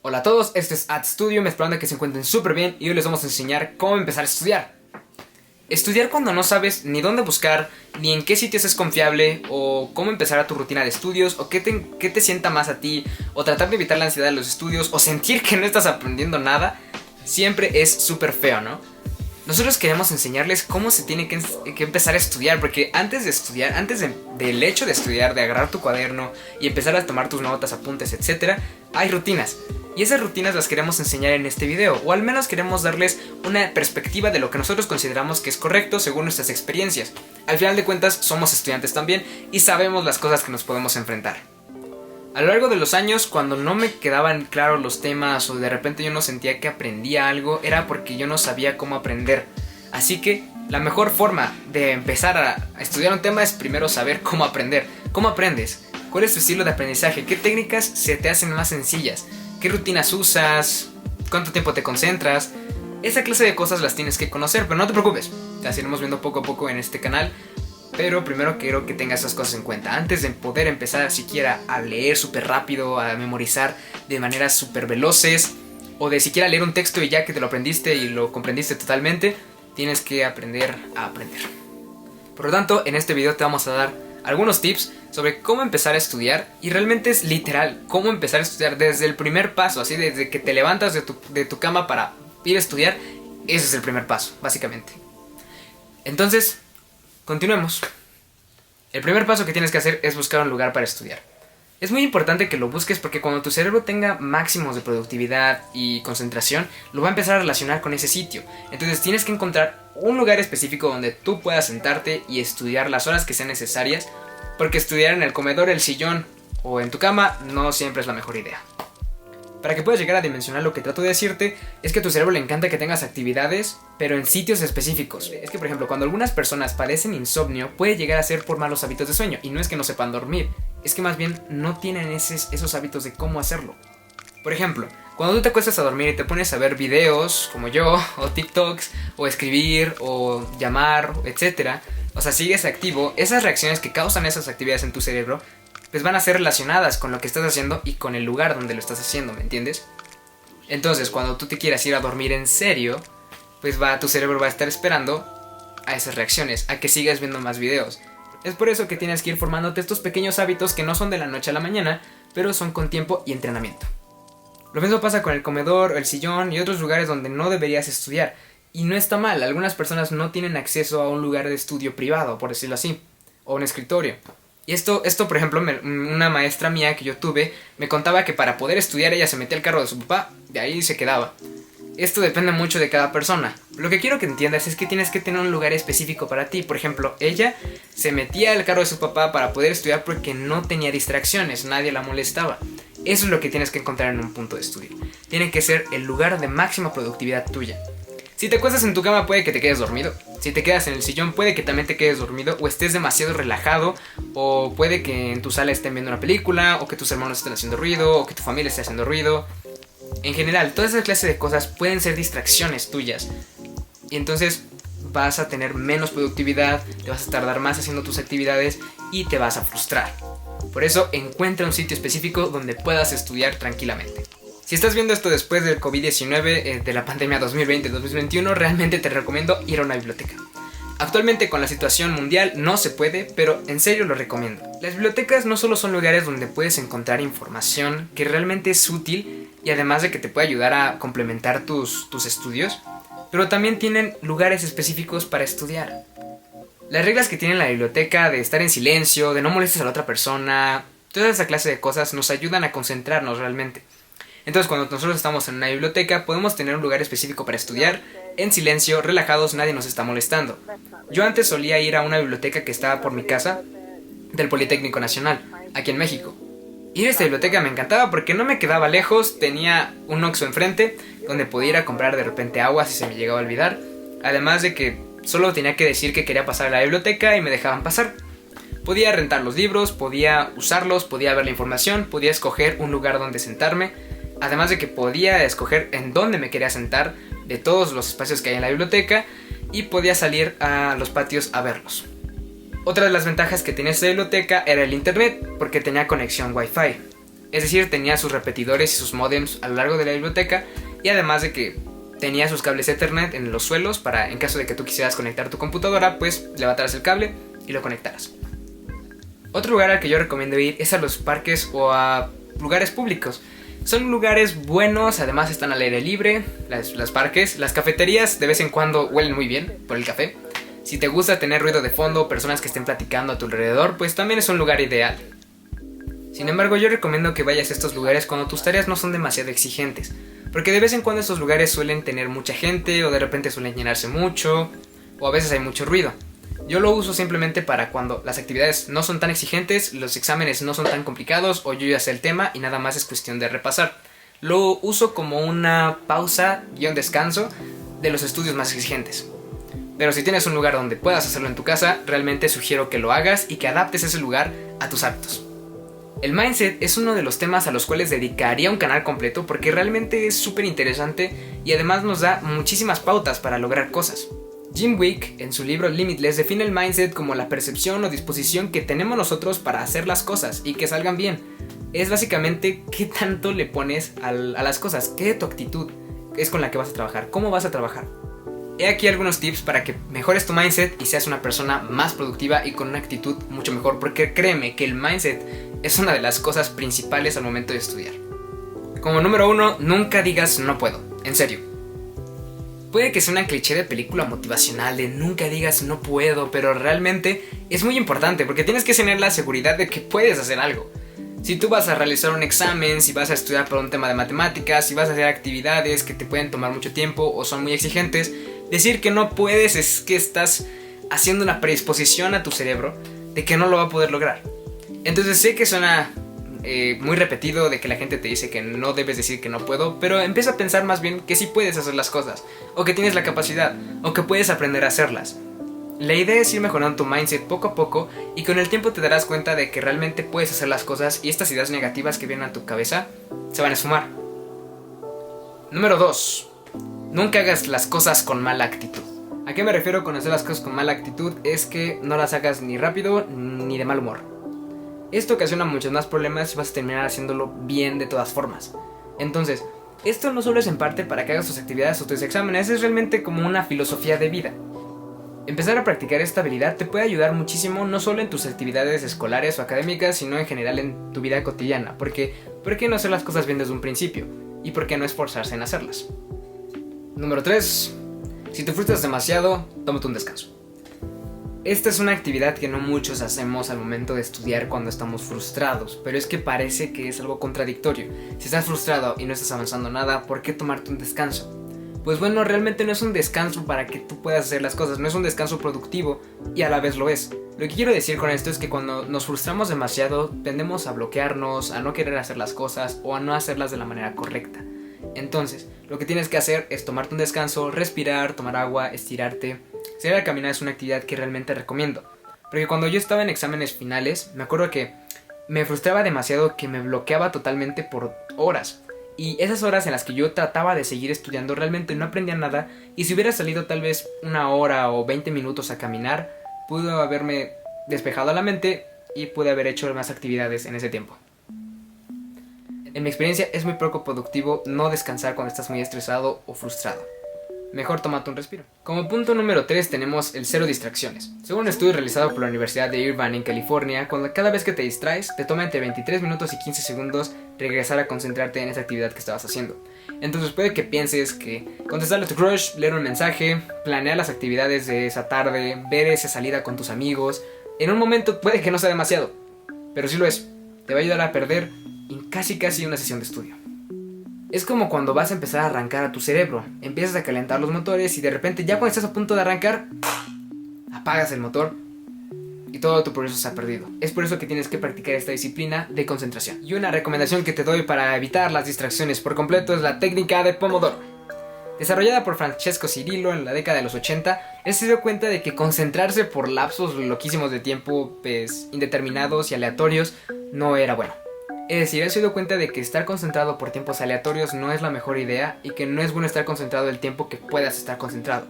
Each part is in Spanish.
Hola a todos, esto es AdStudio, me esperando que se encuentren súper bien y hoy les vamos a enseñar cómo empezar a estudiar. Estudiar cuando no sabes ni dónde buscar, ni en qué sitios es confiable, o cómo empezar a tu rutina de estudios, o qué te sienta más a ti, o tratar de evitar la ansiedad de los estudios, o sentir que no estás aprendiendo nada, siempre es súper feo, ¿no? Nosotros queremos enseñarles cómo se tiene que empezar a estudiar, porque antes de estudiar, del hecho de estudiar, de agarrar tu cuaderno y empezar a tomar tus notas, apuntes, etc., hay rutinas. Y esas rutinas las queremos enseñar en este video, o al menos queremos darles una perspectiva de lo que nosotros consideramos que es correcto según nuestras experiencias. Al final de cuentas, somos estudiantes también y sabemos las cosas que nos podemos enfrentar. A lo largo de los años, cuando no me quedaban claros los temas o de repente yo no sentía que aprendía algo, era porque yo no sabía cómo aprender. Así que la mejor forma de empezar a estudiar un tema es primero saber cómo aprender. ¿Cómo aprendes? ¿Cuál es tu estilo de aprendizaje? ¿Qué técnicas se te hacen más sencillas? ¿Qué rutinas usas? ¿Cuánto tiempo te concentras? Esa clase de cosas las tienes que conocer, pero no te preocupes, las iremos viendo poco a poco en este canal. Pero primero quiero que tengas esas cosas en cuenta. Antes de poder empezar siquiera a leer súper rápido, a memorizar de maneras súper veloces, o de siquiera leer un texto y ya que te lo aprendiste y lo comprendiste totalmente, tienes que aprender a aprender. Por lo tanto, en este video te vamos a dar algunos tips sobre cómo empezar a estudiar. Y realmente es literal, cómo empezar a estudiar desde el primer paso, así desde que te levantas de tu cama para ir a estudiar. Ese es el primer paso, básicamente. Entonces, continuemos. El primer paso que tienes que hacer es buscar un lugar para estudiar. Es muy importante que lo busques porque cuando tu cerebro tenga máximos de productividad y concentración, lo va a empezar a relacionar con ese sitio. Entonces tienes que encontrar un lugar específico donde tú puedas sentarte y estudiar las horas que sean necesarias, porque estudiar en el comedor, el sillón o en tu cama no siempre es la mejor idea. Para que puedas llegar a dimensionar lo que trato de decirte, es que a tu cerebro le encanta que tengas actividades, pero en sitios específicos. Es que, por ejemplo, cuando algunas personas padecen insomnio, puede llegar a ser por malos hábitos de sueño. Y no es que no sepan dormir, es que más bien no tienen esos hábitos de cómo hacerlo. Por ejemplo, cuando tú te acuestas a dormir y te pones a ver videos, como yo, o TikToks, o escribir, o llamar, etc., o sea, sigues activo, esas reacciones que causan esas actividades en tu cerebro pues van a ser relacionadas con lo que estás haciendo y con el lugar donde lo estás haciendo, ¿me entiendes? Entonces, cuando tú te quieras ir a dormir en serio, pues tu cerebro va a estar esperando a esas reacciones, a que sigas viendo más videos. Es por eso que tienes que ir formándote estos pequeños hábitos que no son de la noche a la mañana, pero son con tiempo y entrenamiento. Lo mismo pasa con el comedor, el sillón y otros lugares donde no deberías estudiar. Y no está mal, algunas personas no tienen acceso a un lugar de estudio privado, por decirlo así, o un escritorio. Y esto por ejemplo, una maestra mía que yo tuve me contaba que para poder estudiar ella se metía al carro de su papá, de ahí se quedaba. Esto depende mucho de cada persona. Lo que quiero que entiendas es que tienes que tener un lugar específico para ti. Por ejemplo, ella se metía al carro de su papá para poder estudiar porque no tenía distracciones, nadie la molestaba. Eso es lo que tienes que encontrar en un punto de estudio. Tiene que ser el lugar de máxima productividad tuya. Si te acuestas en tu cama puede que te quedes dormido. Si te quedas en el sillón puede que también te quedes dormido, o estés demasiado relajado, o puede que en tu sala estén viendo una película, o que tus hermanos estén haciendo ruido, o que tu familia esté haciendo ruido. En general, todas esas clases de cosas pueden ser distracciones tuyas. Y entonces vas a tener menos productividad, te vas a tardar más haciendo tus actividades y te vas a frustrar. Por eso encuentra un sitio específico donde puedas estudiar tranquilamente. Si estás viendo esto después del COVID-19, de la pandemia 2020-2021, realmente te recomiendo ir a una biblioteca. Actualmente con la situación mundial no se puede, pero en serio lo recomiendo. Las bibliotecas no solo son lugares donde puedes encontrar información que realmente es útil y además de que te puede ayudar a complementar tus estudios, pero también tienen lugares específicos para estudiar. Las reglas que tiene la biblioteca de estar en silencio, de no molestes a la otra persona, toda esa clase de cosas nos ayudan a concentrarnos realmente. Entonces cuando nosotros estamos en una biblioteca podemos tener un lugar específico para estudiar, en silencio, relajados, nadie nos está molestando. Yo antes solía ir a una biblioteca que estaba por mi casa, del Politécnico Nacional, aquí en México. Ir a esta biblioteca me encantaba porque no me quedaba lejos, tenía un Oxxo enfrente, donde podía ir a comprar de repente agua si se me llegaba a olvidar. Además de que solo tenía que decir que quería pasar a la biblioteca y me dejaban pasar. Podía rentar los libros, podía usarlos, podía ver la información, podía escoger un lugar donde sentarme. Además de que podía escoger en dónde me quería sentar de todos los espacios que hay en la biblioteca y podía salir a los patios a verlos. Otra de las ventajas que tenía esta biblioteca era el internet porque tenía conexión Wi-Fi. Es decir, tenía sus repetidores y sus módems a lo largo de la biblioteca, y además de que tenía sus cables Ethernet en los suelos para, en caso de que tú quisieras conectar tu computadora, pues levantaras el cable y lo conectaras. Otro lugar al que yo recomiendo ir es a los parques o a lugares públicos. Son lugares buenos, además están al aire libre, los parques, las cafeterías de vez en cuando huelen muy bien por el café. Si te gusta tener ruido de fondo, personas que estén platicando a tu alrededor, pues también es un lugar ideal. Sin embargo, yo recomiendo que vayas a estos lugares cuando tus tareas no son demasiado exigentes, porque de vez en cuando estos lugares suelen tener mucha gente o de repente suelen llenarse mucho, o a veces hay mucho ruido. Yo lo uso simplemente para cuando las actividades no son tan exigentes, los exámenes no son tan complicados o yo ya sé el tema y nada más es cuestión de repasar. Lo uso como una pausa y un descanso de los estudios más exigentes. Pero si tienes un lugar donde puedas hacerlo en tu casa, realmente sugiero que lo hagas y que adaptes ese lugar a tus hábitos. El mindset es uno de los temas a los cuales dedicaría un canal completo porque realmente es súper interesante y además nos da muchísimas pautas para lograr cosas. Jim Kwik, en su libro Limitless, define el mindset como la percepción o disposición que tenemos nosotros para hacer las cosas y que salgan bien. Es básicamente qué tanto le pones a las cosas, qué de tu actitud es con la que vas a trabajar, cómo vas a trabajar. He aquí algunos tips para que mejores tu mindset y seas una persona más productiva y con una actitud mucho mejor, porque créeme que el mindset es una de las cosas principales al momento de estudiar. Como número 1, nunca digas no puedo, en serio. Puede que sea una cliché de película motivacional de nunca digas no puedo, pero realmente es muy importante porque tienes que tener la seguridad de que puedes hacer algo. Si tú vas a realizar un examen, si vas a estudiar por un tema de matemáticas, si vas a hacer actividades que te pueden tomar mucho tiempo o son muy exigentes, decir que no puedes es que estás haciendo una predisposición a tu cerebro de que no lo va a poder lograr. Entonces sé que suena muy repetido de que la gente te dice que no debes decir que no puedo, pero empieza a pensar más bien que sí puedes hacer las cosas, o que tienes la capacidad, o que puedes aprender a hacerlas. La idea es ir mejorando tu mindset poco a poco y con el tiempo te darás cuenta de que realmente puedes hacer las cosas y estas ideas negativas que vienen a tu cabeza se van a esfumar. Número 2. Nunca hagas las cosas con mala actitud. ¿A qué me refiero con hacer las cosas con mala actitud? Es que no las hagas ni rápido ni de mal humor. Esto ocasiona muchos más problemas y vas a terminar haciéndolo bien de todas formas. Entonces, esto no solo es en parte para que hagas tus actividades o tus exámenes, es realmente como una filosofía de vida. Empezar a practicar esta habilidad te puede ayudar muchísimo no solo en tus actividades escolares o académicas, sino en general en tu vida cotidiana, porque ¿por qué no hacer las cosas bien desde un principio? ¿Y por qué no esforzarse en hacerlas? Número 3. Si te frustras demasiado, tómate un descanso. Esta es una actividad que no muchos hacemos al momento de estudiar cuando estamos frustrados, pero es que parece que es algo contradictorio. Si estás frustrado y no estás avanzando nada, ¿por qué tomarte un descanso? Pues bueno, realmente no es un descanso para que tú puedas hacer las cosas, no es un descanso productivo y a la vez lo es. Lo que quiero decir con esto es que cuando nos frustramos demasiado, tendemos a bloquearnos, a no querer hacer las cosas o a no hacerlas de la manera correcta. Entonces, lo que tienes que hacer es tomarte un descanso, respirar, tomar agua, estirarte. Salir a caminar es una actividad que realmente recomiendo. Porque cuando yo estaba en exámenes finales, me acuerdo que me frustraba demasiado que me bloqueaba totalmente por horas. Y esas horas en las que yo trataba de seguir estudiando realmente no aprendía nada. Y si hubiera salido tal vez una hora o 20 minutos a caminar, pude haberme despejado la mente y pude haber hecho más actividades en ese tiempo. En mi experiencia es muy poco productivo no descansar cuando estás muy estresado o frustrado. Mejor tómate un respiro. Como punto número 3 tenemos el cero distracciones. Según un estudio realizado por la Universidad de Irvine en California, cuando cada vez que te distraes, te toma entre 23 minutos y 15 segundos regresar a concentrarte en esa actividad que estabas haciendo. Entonces puede que pienses que contestarle a tu crush, leer un mensaje, planear las actividades de esa tarde, ver esa salida con tus amigos, en un momento puede que no sea demasiado, pero sí lo es. Te va a ayudar a perder en casi una sesión de estudio. Es como cuando vas a empezar a arrancar a tu cerebro. Empiezas a calentar los motores y de repente ya cuando estás a punto de arrancar, apagas el motor y todo tu progreso se ha perdido. Es por eso que tienes que practicar esta disciplina de concentración. Y una recomendación que te doy para evitar las distracciones por completo es la técnica de Pomodoro. Desarrollada por Francesco Cirillo en la década de los 80, él se dio cuenta de que concentrarse por lapsos loquísimos de tiempo indeterminados y aleatorios no era bueno. Es decir, él se dio cuenta de que estar concentrado por tiempos aleatorios no es la mejor idea y que no es bueno estar concentrado el tiempo que puedas estar concentrado.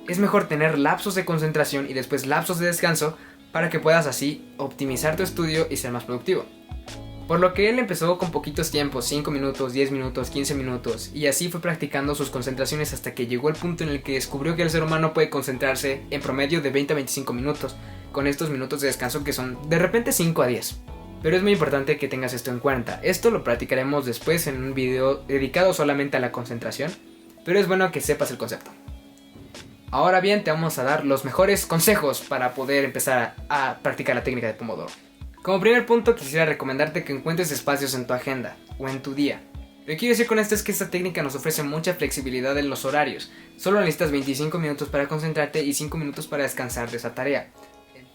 Es mejor tener lapsos de concentración y después lapsos de descanso para que puedas así optimizar tu estudio y ser más productivo. Por lo que él empezó con poquitos tiempos, 5 minutos, 10 minutos, 15 minutos, y así fue practicando sus concentraciones hasta que llegó el punto en el que descubrió que el ser humano puede concentrarse en promedio de 20 a 25 minutos, con estos minutos de descanso que son de repente 5 a 10. Pero es muy importante que tengas esto en cuenta. Esto lo practicaremos después en un video dedicado solamente a la concentración, pero es bueno que sepas el concepto. Ahora bien, te vamos a dar los mejores consejos para poder empezar a practicar la técnica de Pomodoro. Como primer punto, quisiera recomendarte que encuentres espacios en tu agenda o en tu día. Lo que quiero decir con esto es que esta técnica nos ofrece mucha flexibilidad en los horarios. Solo necesitas 25 minutos para concentrarte y 5 minutos para descansar de esa tarea.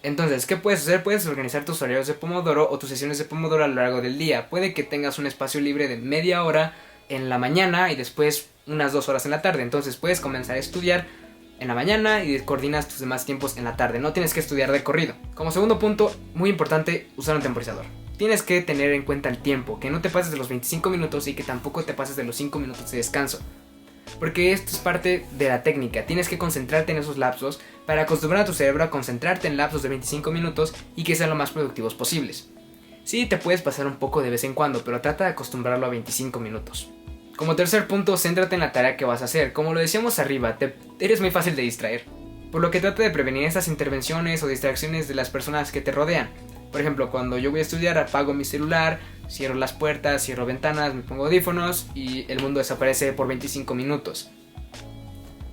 Entonces, ¿qué puedes hacer? Puedes organizar tus horarios de Pomodoro o tus sesiones de Pomodoro a lo largo del día. Puede que tengas un espacio libre de media hora en la mañana y después unas 2 horas en la tarde. Entonces puedes comenzar a estudiar en la mañana y coordinas tus demás tiempos en la tarde. No tienes que estudiar de corrido. Como segundo punto, muy importante, usar un temporizador. Tienes que tener en cuenta el tiempo, que no te pases de los 25 minutos y que tampoco te pases de los 5 minutos de descanso. Porque esto es parte de la técnica, tienes que concentrarte en esos lapsos para acostumbrar a tu cerebro a concentrarte en lapsos de 25 minutos y que sean lo más productivos posibles. Sí, te puedes pasar un poco de vez en cuando, pero trata de acostumbrarlo a 25 minutos. Como tercer punto, céntrate en la tarea que vas a hacer. Como lo decíamos arriba, eres muy fácil de distraer, por lo que trata de prevenir estas intervenciones o distracciones de las personas que te rodean. Por ejemplo, cuando yo voy a estudiar, apago mi celular, cierro las puertas, cierro ventanas, me pongo audífonos y el mundo desaparece por 25 minutos.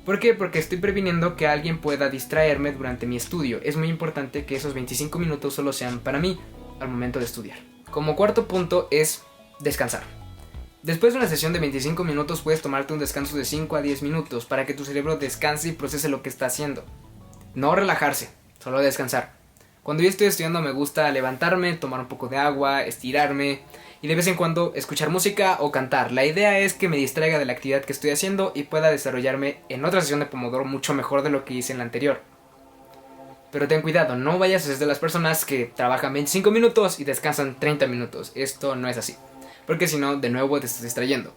¿Por qué? Porque estoy previniendo que alguien pueda distraerme durante mi estudio. Es muy importante que esos 25 minutos solo sean para mí al momento de estudiar. Como cuarto punto es descansar. Después de una sesión de 25 minutos puedes tomarte un descanso de 5 a 10 minutos para que tu cerebro descanse y procese lo que está haciendo. No relajarse, solo descansar. Cuando yo estoy estudiando me gusta levantarme, tomar un poco de agua, estirarme y de vez en cuando escuchar música o cantar. La idea es que me distraiga de la actividad que estoy haciendo y pueda desarrollarme en otra sesión de Pomodoro mucho mejor de lo que hice en la anterior. Pero ten cuidado, no vayas a ser de las personas que trabajan 25 minutos y descansan 30 minutos. Esto no es así, porque si no, de nuevo te estás distrayendo.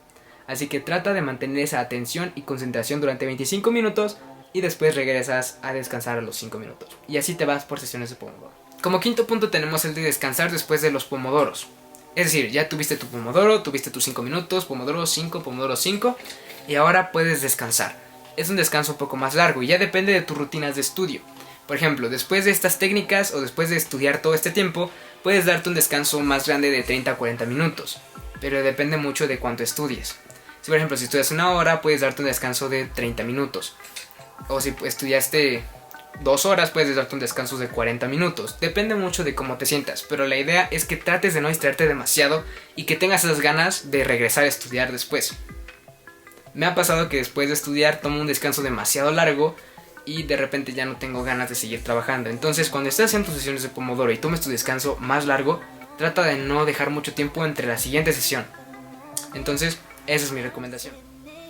Así que trata de mantener esa atención y concentración durante 25 minutos y después regresas a descansar a los 5 minutos. Y así te vas por sesiones de Pomodoro. Como quinto punto tenemos el de descansar después de los Pomodoros. Es decir, ya tuviste tu Pomodoro, tuviste tus 5 minutos, Pomodoro 5, y ahora puedes descansar. Es un descanso un poco más largo y ya depende de tus rutinas de estudio. Por ejemplo, después de estas técnicas o después de estudiar todo este tiempo, puedes darte un descanso más grande de 30 a 40 minutos. Pero depende mucho de cuánto estudies. Si por ejemplo, si estudias una hora, puedes darte un descanso de 30 minutos. O si estudiaste 2 horas, puedes darte un descanso de 40 minutos. Depende mucho de cómo te sientas, pero la idea es que trates de no distraerte demasiado y que tengas esas ganas de regresar a estudiar después. Me ha pasado que después de estudiar tomo un descanso demasiado largo y de repente ya no tengo ganas de seguir trabajando. Entonces, cuando estés haciendo tus sesiones de Pomodoro y tomes tu descanso más largo, trata de no dejar mucho tiempo entre la siguiente sesión. Entonces, esa es mi recomendación.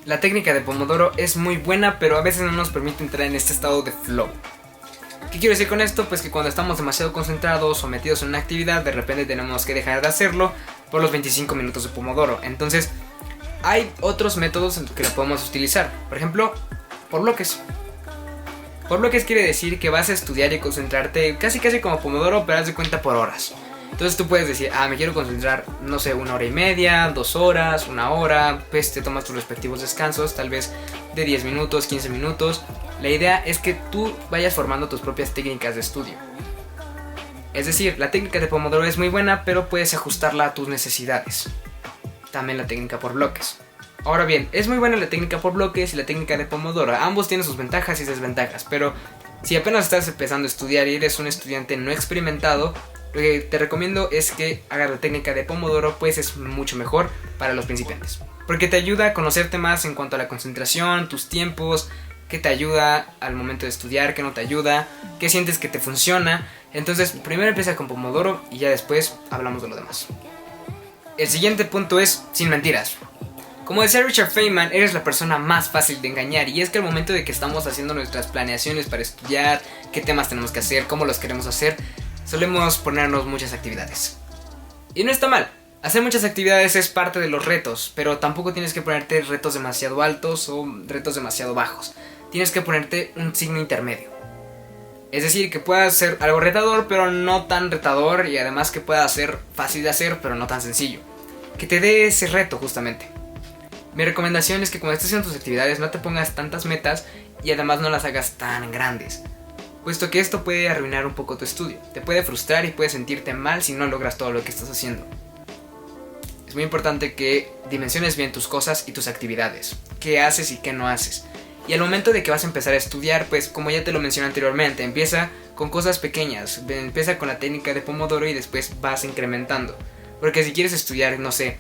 La técnica de Pomodoro es muy buena, pero a veces no nos permite entrar en este estado de flow. ¿Qué quiero decir con esto? Pues que cuando estamos demasiado concentrados o metidos en una actividad, de repente tenemos que dejar de hacerlo por los 25 minutos de Pomodoro. Entonces, hay otros métodos que lo podemos utilizar. Por ejemplo, por bloques. Por bloques quiere decir que vas a estudiar y concentrarte casi como Pomodoro, pero haz de cuenta por horas. Entonces tú puedes decir, me quiero concentrar, no sé, 1 hora y media, 2 horas, 1 hora. Pues te tomas tus respectivos descansos, tal vez de 10 minutos, 15 minutos. La idea es que tú vayas formando tus propias técnicas de estudio. Es decir, la técnica de Pomodoro es muy buena, pero puedes ajustarla a tus necesidades. También la técnica por bloques. Ahora bien, es muy buena la técnica por bloques y la técnica de Pomodoro. Ambos tienen sus ventajas y desventajas, pero si apenas estás empezando a estudiar y eres un estudiante no experimentado, lo que te recomiendo es que hagas la técnica de Pomodoro, pues es mucho mejor para los principiantes. Porque te ayuda a conocerte más en cuanto a la concentración, tus tiempos, qué te ayuda al momento de estudiar, qué no te ayuda, qué sientes que te funciona. Entonces, primero empieza con Pomodoro y ya después hablamos de lo demás. El siguiente punto es sin mentiras. Como decía Richard Feynman, eres la persona más fácil de engañar, y es que al momento de que estamos haciendo nuestras planeaciones para estudiar, qué temas tenemos que hacer, cómo los queremos hacer, solemos ponernos muchas actividades. Y no está mal, hacer muchas actividades es parte de los retos, pero tampoco tienes que ponerte retos demasiado altos o retos demasiado bajos. Tienes que ponerte un signo intermedio. Es decir, que pueda ser algo retador, pero no tan retador, y además que pueda ser fácil de hacer, pero no tan sencillo. Que te dé ese reto justamente. Mi recomendación es que cuando estés haciendo tus actividades no te pongas tantas metas y además no las hagas tan grandes, puesto que esto puede arruinar un poco tu estudio. Te puede frustrar y puedes sentirte mal si no logras todo lo que estás haciendo. Es muy importante que dimensiones bien tus cosas y tus actividades, qué haces y qué no haces. Y al momento de que vas a empezar a estudiar, pues como ya te lo mencioné anteriormente, empieza con cosas pequeñas, empieza con la técnica de Pomodoro y después vas incrementando. Porque si quieres estudiar, no sé,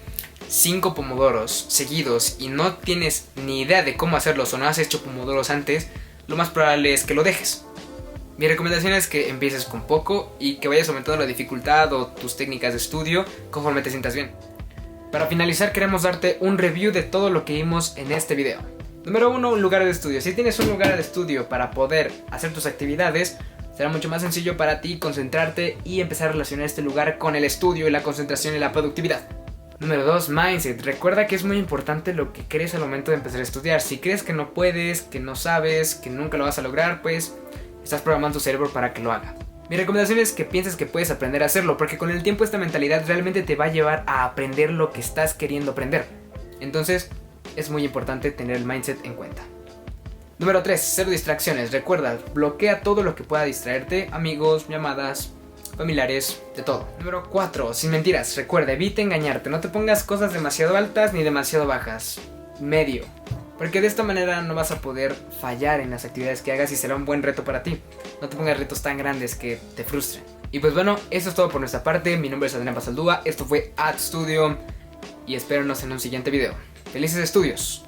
5 pomodoros seguidos y no tienes ni idea de cómo hacerlos o no has hecho pomodoros antes, lo más probable es que lo dejes. Mi recomendación es que empieces con poco y que vayas aumentando la dificultad o tus técnicas de estudio conforme te sientas bien. Para finalizar, queremos darte un review de todo lo que vimos en este video. Número 1, un lugar de estudio. Si tienes un lugar de estudio para poder hacer tus actividades, será mucho más sencillo para ti concentrarte y empezar a relacionar este lugar con el estudio y la concentración y la productividad. Número 2, mindset. Recuerda que es muy importante lo que crees al momento de empezar a estudiar. Si crees que no puedes, que no sabes, que nunca lo vas a lograr, pues estás programando tu cerebro para que lo haga. Mi recomendación es que pienses que puedes aprender a hacerlo, porque con el tiempo esta mentalidad realmente te va a llevar a aprender lo que estás queriendo aprender. Entonces, es muy importante tener el mindset en cuenta. Número 3, cero distracciones. Recuerda, bloquea todo lo que pueda distraerte, amigos, llamadas, familiares, de todo. Número 4, sin mentiras. Recuerda, evita engañarte. No te pongas cosas demasiado altas ni demasiado bajas. Medio. Porque de esta manera no vas a poder fallar en las actividades que hagas y será un buen reto para ti. No te pongas retos tan grandes que te frustren. Y pues bueno, eso es todo por nuestra parte. Mi nombre es Adrián Basaldúa. Esto fue Ad Studio y espéranos en un siguiente video. ¡Felices estudios!